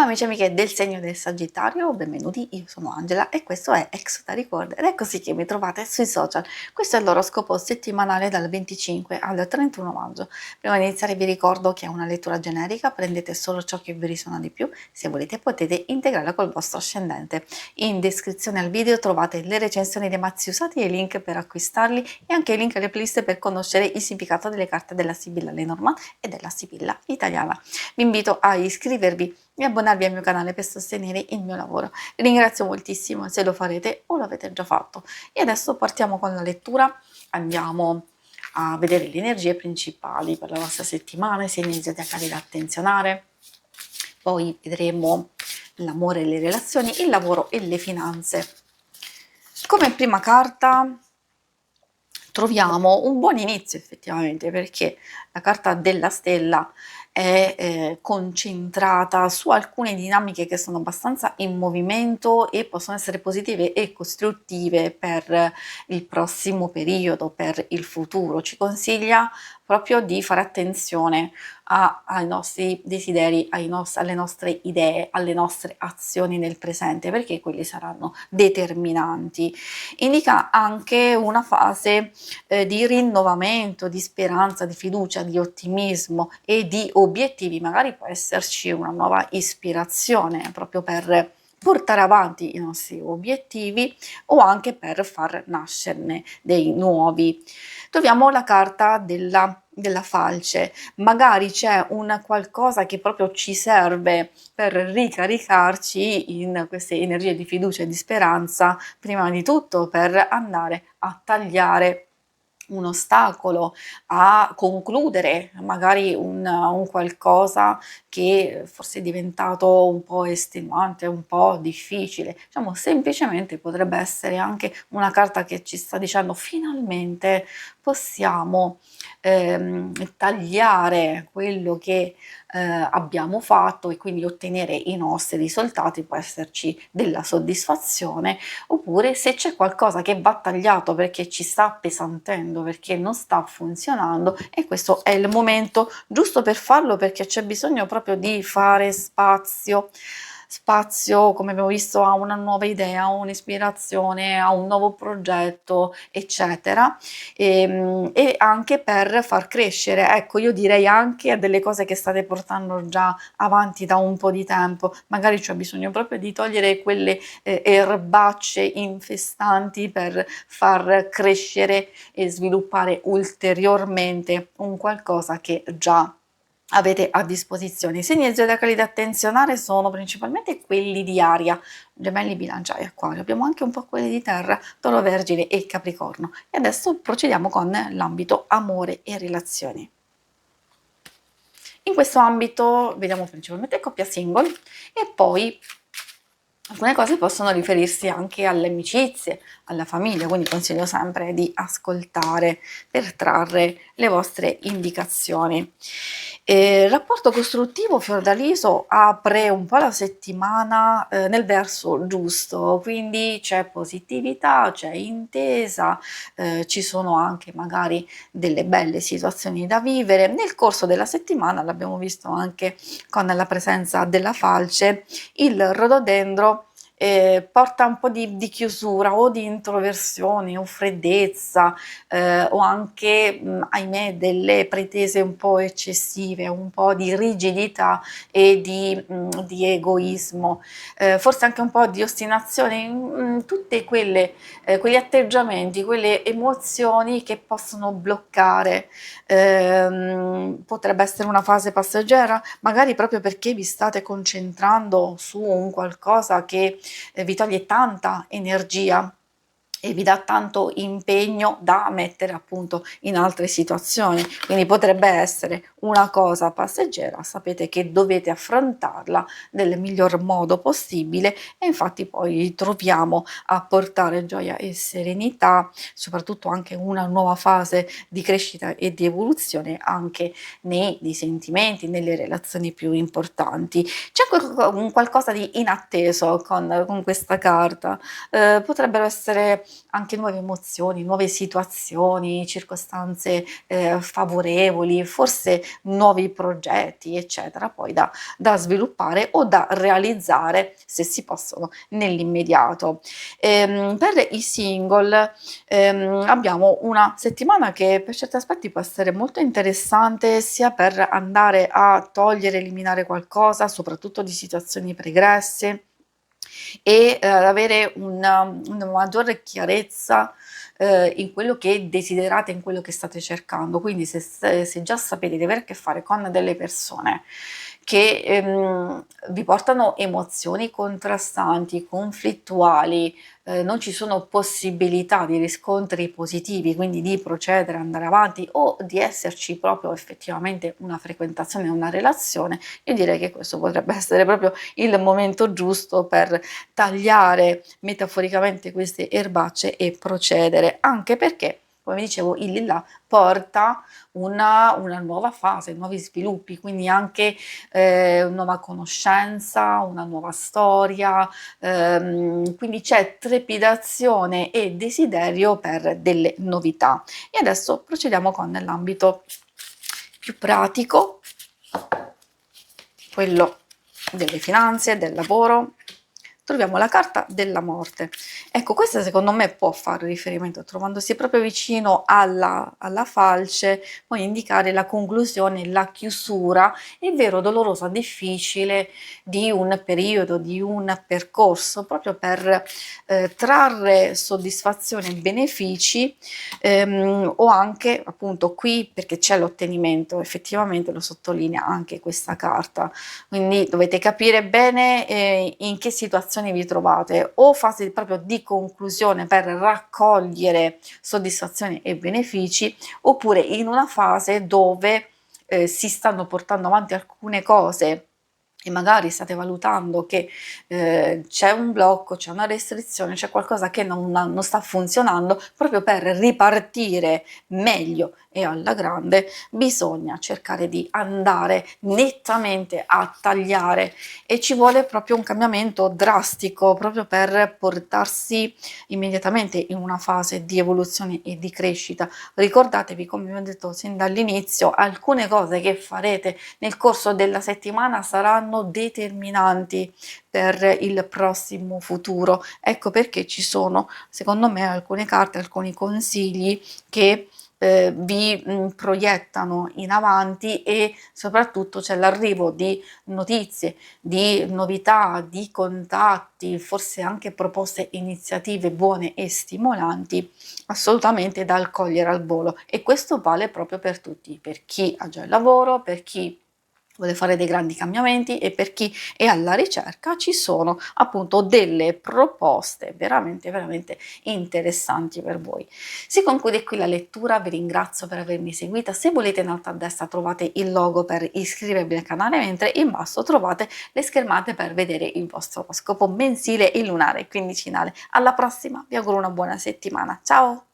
amici e amiche del segno del Sagittario, benvenuti, io sono Angela e questo è Exota Record ed è così che mi trovate sui social. Questo è l'oroscopo settimanale dal 25 al 31 maggio. Prima di iniziare vi ricordo che è una lettura generica, prendete solo ciò che vi risuona di più, se volete potete integrarla col vostro ascendente. In descrizione al video trovate le recensioni dei mazzi usati e i link per acquistarli e anche i link alle playlist per conoscere il significato delle carte della Sibilla Lenormand e della Sibilla italiana. Vi invito a iscrivervi e abbonarvi al mio canale per sostenere il mio lavoro. Vi ringrazio moltissimo se lo farete o l'avete già fatto. E adesso partiamo con la lettura, andiamo a vedere le energie principali per la vostra settimana, i segni zodiacali da attenzionare, poi vedremo l'amore e le relazioni, il lavoro e le finanze. Come prima carta troviamo un buon inizio effettivamente, perché la carta della stella è concentrata su alcune dinamiche che sono abbastanza in movimento e possono essere positive e costruttive per il prossimo periodo, per il futuro. Ci consiglia proprio di fare attenzione ai nostri desideri, alle nostre idee, alle nostre azioni nel presente, perché quelli saranno determinanti. Indica anche una fase di rinnovamento, di speranza, di fiducia, di ottimismo e di obiettivi. Magari può esserci una nuova ispirazione proprio per portare avanti i nostri obiettivi o anche per far nascerne dei nuovi. Troviamo la carta della falce, magari c'è un qualcosa che proprio ci serve per ricaricarci in queste energie di fiducia e di speranza, prima di tutto per andare a tagliare un ostacolo, a concludere magari un qualcosa che forse è diventato un po' estenuante, un po' difficile. Diciamo, semplicemente potrebbe essere anche una carta che ci sta dicendo finalmente possiamo tagliare quello che abbiamo fatto e quindi ottenere i nostri risultati, può esserci della soddisfazione, oppure se c'è qualcosa che va tagliato perché ci sta appesantendo, perché non sta funzionando, e questo è il momento giusto per farlo, perché c'è bisogno proprio di fare spazio, come abbiamo visto, a una nuova idea, a un'ispirazione, a un nuovo progetto, eccetera, e anche per far crescere, ecco, io direi anche a delle cose che state portando già avanti da un po' di tempo, magari c'è bisogno proprio di togliere quelle erbacce infestanti per far crescere e sviluppare ulteriormente un qualcosa che già avete a disposizione. I segni zodiacali da attenzionare sono principalmente quelli di aria, Gemelli, Bilancia e Acquario. Abbiamo anche un po' quelli di terra, Toro, Vergine e Capricorno. E adesso procediamo con l'ambito amore e relazioni. In questo ambito vediamo principalmente coppia single e poi alcune cose possono riferirsi anche alle amicizie, alla famiglia, quindi consiglio sempre di ascoltare per trarre le vostre indicazioni. Il rapporto costruttivo fiordaliso apre un po' la settimana nel verso giusto, quindi c'è positività, c'è intesa, ci sono anche magari delle belle situazioni da vivere. Nel corso della settimana, l'abbiamo visto anche con la presenza della falce, il rododendro porta un po' di chiusura o di introversione o freddezza, o anche, ahimè, delle pretese un po' eccessive, un po' di rigidità e di egoismo, forse anche un po' di ostinazione, tutte quegli atteggiamenti, quelle emozioni che possono bloccare. Potrebbe essere una fase passeggera, magari proprio perché vi state concentrando su un qualcosa che vi toglie tanta energia e vi dà tanto impegno da mettere appunto in altre situazioni, quindi potrebbe essere una cosa passeggera, sapete che dovete affrontarla nel miglior modo possibile e infatti poi troviamo a portare gioia e serenità, soprattutto anche una nuova fase di crescita e di evoluzione anche nei sentimenti, nelle relazioni più importanti. C'è un qualcosa di inatteso con questa carta, potrebbero essere anche nuove emozioni, nuove situazioni, circostanze favorevoli, forse nuovi progetti, eccetera, poi da sviluppare o da realizzare se si possono nell'immediato. Per i single abbiamo una settimana che per certi aspetti può essere molto interessante sia per andare a togliere, eliminare qualcosa, soprattutto di situazioni pregresse, e avere una maggiore chiarezza in quello che desiderate, in quello che state cercando. Quindi se già sapete di avere a che fare con delle persone che vi portano emozioni contrastanti, conflittuali, non ci sono possibilità di riscontri positivi, quindi di procedere, andare avanti o di esserci proprio effettivamente una frequentazione, una relazione, io direi che questo potrebbe essere proprio il momento giusto per tagliare metaforicamente queste erbacce e procedere, anche perché, come dicevo, il lilla porta una nuova fase, nuovi sviluppi, quindi anche nuova conoscenza, una nuova storia, quindi c'è trepidazione e desiderio per delle novità. E adesso procediamo con l'ambito più pratico, quello delle finanze, del lavoro. Troviamo la carta della morte. Ecco, questa secondo me può fare riferimento, trovandosi proprio vicino alla falce, può indicare la conclusione, la chiusura, è vero, dolorosa, difficile di un periodo, di un percorso, proprio per trarre soddisfazione e benefici, o anche appunto qui perché c'è l'ottenimento, effettivamente lo sottolinea anche questa carta, quindi dovete capire bene in che situazione vi trovate, o fase proprio di conclusione per raccogliere soddisfazione e benefici, oppure in una fase dove si stanno portando avanti alcune cose e magari state valutando che c'è un blocco, c'è una restrizione, c'è qualcosa che non sta funzionando, proprio per ripartire meglio e alla grande bisogna cercare di andare nettamente a tagliare, e ci vuole proprio un cambiamento drastico proprio per portarsi immediatamente in una fase di evoluzione e di crescita. Ricordatevi, come vi ho detto sin dall'inizio, alcune cose che farete nel corso della settimana saranno determinanti per il prossimo futuro. Ecco perché ci sono, secondo me, alcune carte, alcuni consigli che vi proiettano in avanti, e soprattutto c'è l'arrivo di notizie, di novità, di contatti, forse anche proposte, iniziative buone e stimolanti, assolutamente da cogliere al volo. E questo vale proprio per tutti, per chi ha già il lavoro, per chi vuole fare dei grandi cambiamenti e per chi è alla ricerca. Ci sono appunto delle proposte veramente interessanti per voi. Si conclude qui la lettura, vi ringrazio per avermi seguita. Se volete, in alto a destra trovate il logo per iscrivervi al canale, mentre in basso trovate le schermate per vedere il vostro oroscopo mensile, il lunare e quindicinale. Alla prossima, vi auguro una buona settimana, ciao!